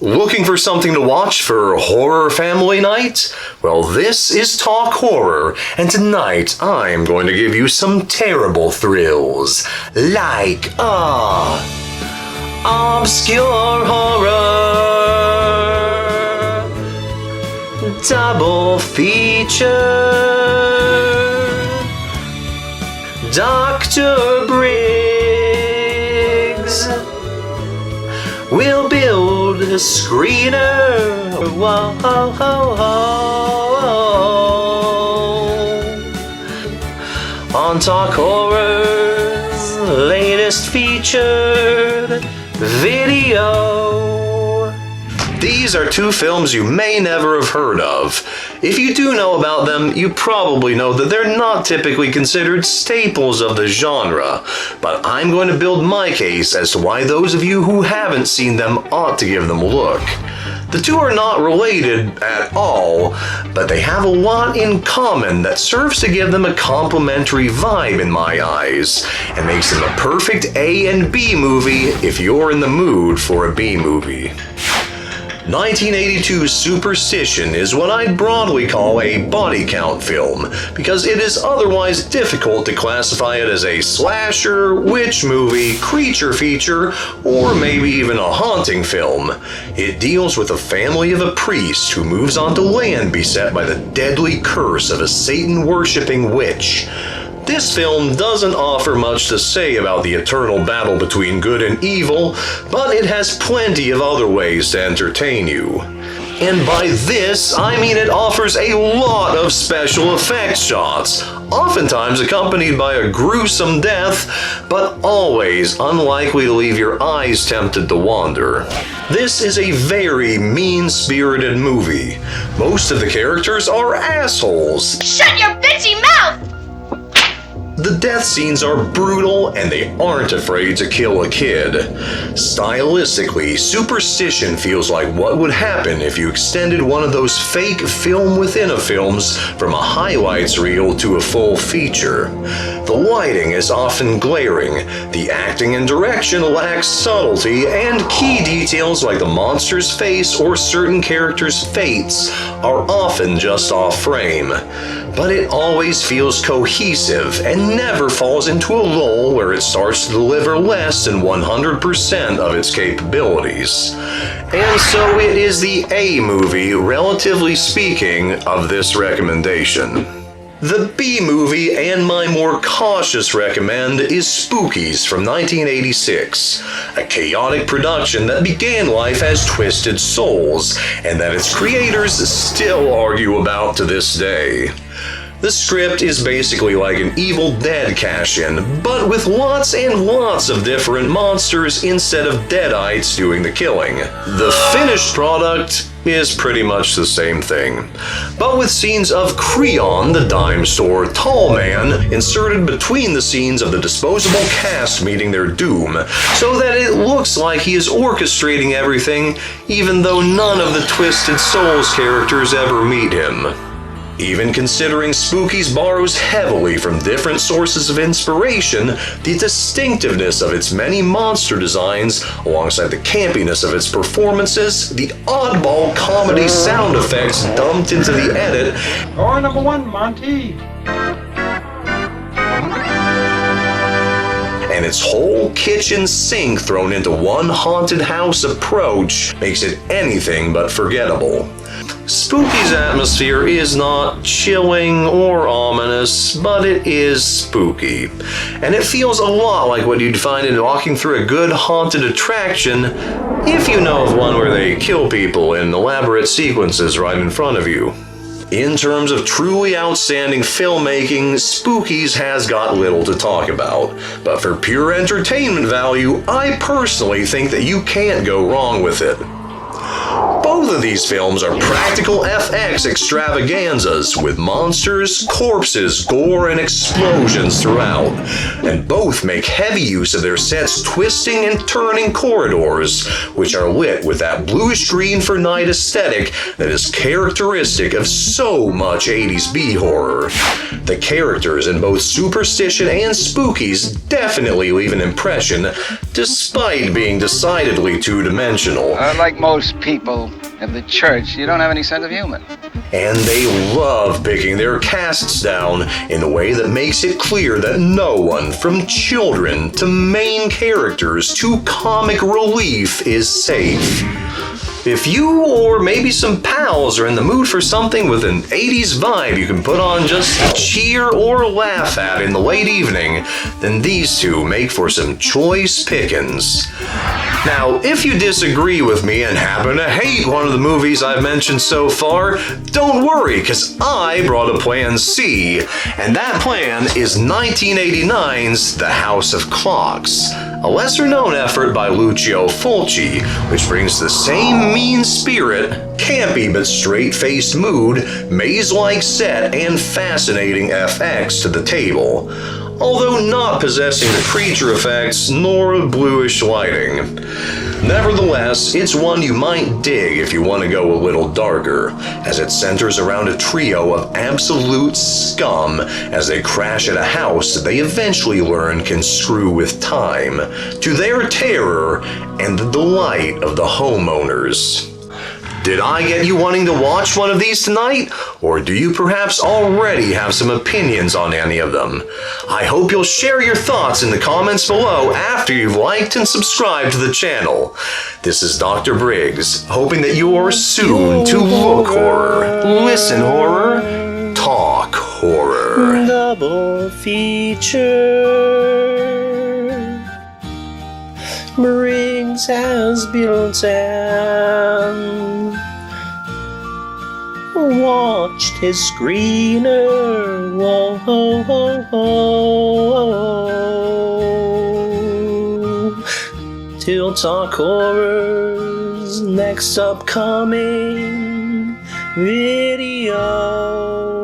Looking for something to watch for horror family night? Well, this is Talk Horror, and tonight I'm going to give you some terrible thrills, like, obscure horror, double feature, Dr. Briggs will build a screener. Whoa, ho, ho, ho. On Talk Horror's latest featured video. These are two films you may never have heard of. If you do know about them, you probably know that they're not typically considered staples of the genre, but I'm going to build my case as to why those of you who haven't seen them ought to give them a look. The two are not related at all, but they have a lot in common that serves to give them a complementary vibe in my eyes, and makes them a perfect A and B movie if you're in the mood for a B movie. 1982's Superstition is what I'd broadly call a body count film, because it is otherwise difficult to classify it as a slasher, witch movie, creature feature, or maybe even a haunting film. It deals with a family of a priest who moves onto land beset by the deadly curse of a Satan-worshipping witch. This film doesn't offer much to say about the eternal battle between good and evil, but it has plenty of other ways to entertain you. And by this, I mean it offers a lot of special effects shots, oftentimes accompanied by a gruesome death, but always unlikely to leave your eyes tempted to wander. This is a very mean-spirited movie. Most of the characters are assholes. Shut your bitchy mouth! The death scenes are brutal, and they aren't afraid to kill a kid. Stylistically, Superstition feels like what would happen if you extended one of those fake film-within-a films from a highlights reel to a full feature. The lighting is often glaring, the acting and direction lacks subtlety, and key details like the monster's face or certain characters' fates are often just off-frame. But it always feels cohesive and never falls into a lull where it starts to deliver less than 100% of its capabilities. And so it is the A movie, relatively speaking, of this recommendation. The B movie, and my more cautious recommend, is Spookies from 1986, a chaotic production that began life as Twisted Souls, and that its creators still argue about to this day. The script is basically like an Evil Dead cash-in, but with lots and lots of different monsters instead of deadites doing the killing. The finished product is pretty much the same thing, but with scenes of Creon, the dime store tall man, inserted between the scenes of the disposable cast meeting their doom, so that it looks like he is orchestrating everything, even though none of the Twisted Souls characters ever meet him. Even considering Spookies borrows heavily from different sources of inspiration, the distinctiveness of its many monster designs, alongside the campiness of its performances, the oddball comedy sound effects dumped into the edit, Door number 1, Monty. and its whole kitchen sink thrown into one haunted house approach makes it anything but forgettable. Spooky's atmosphere is not chilling or ominous, but it is spooky. And it feels a lot like what you'd find in walking through a good haunted attraction, if you know of one where they kill people in elaborate sequences right in front of you. In terms of truly outstanding filmmaking, Spookies has got little to talk about, but for pure entertainment value, I personally think that you can't go wrong with it. Both of these films are practical FX extravaganzas with monsters, corpses, gore, and explosions throughout. And both make heavy use of their sets' twisting and turning corridors, which are lit with that bluish-green for night aesthetic that is characteristic of so much 80s B-horror. The characters in both Superstition and Spookies definitely leave an impression, despite being decidedly two-dimensional. Like most people of the church, you don't have any sense of humor. And they love picking their casts down in a way that makes it clear that no one, from children to main characters to comic relief, is safe. If you or maybe some pals are in the mood for something with an 80s vibe you can put on just to cheer or laugh at in the late evening, then these two make for some choice pickings. Now, if you disagree with me and happen to hate one of the movies I've mentioned so far, don't worry, because I brought a plan C, and that plan is 1989's The House of Clocks, a lesser-known effort by Lucio Fulci, which brings the same mean spirit, campy but straight-faced mood, maze-like set, and fascinating FX to the table, although not possessing the creature effects nor bluish lighting. Nevertheless, it's one you might dig if you want to go a little darker, as it centers around a trio of absolute scum as they crash at a house that they eventually learn can screw with time, to their terror and the delight of the homeowners. Did I get you wanting to watch one of these tonight? Or do you perhaps already have some opinions on any of them? I hope you'll share your thoughts in the comments below after you've liked and subscribed to the channel. This is Dr. Briggs, hoping that you are soon to look horror, listen horror, talk horror. Double feature. Briggs has built and watched his screener. Whoa, ho, ho, ho. Till talk horrors next upcoming video.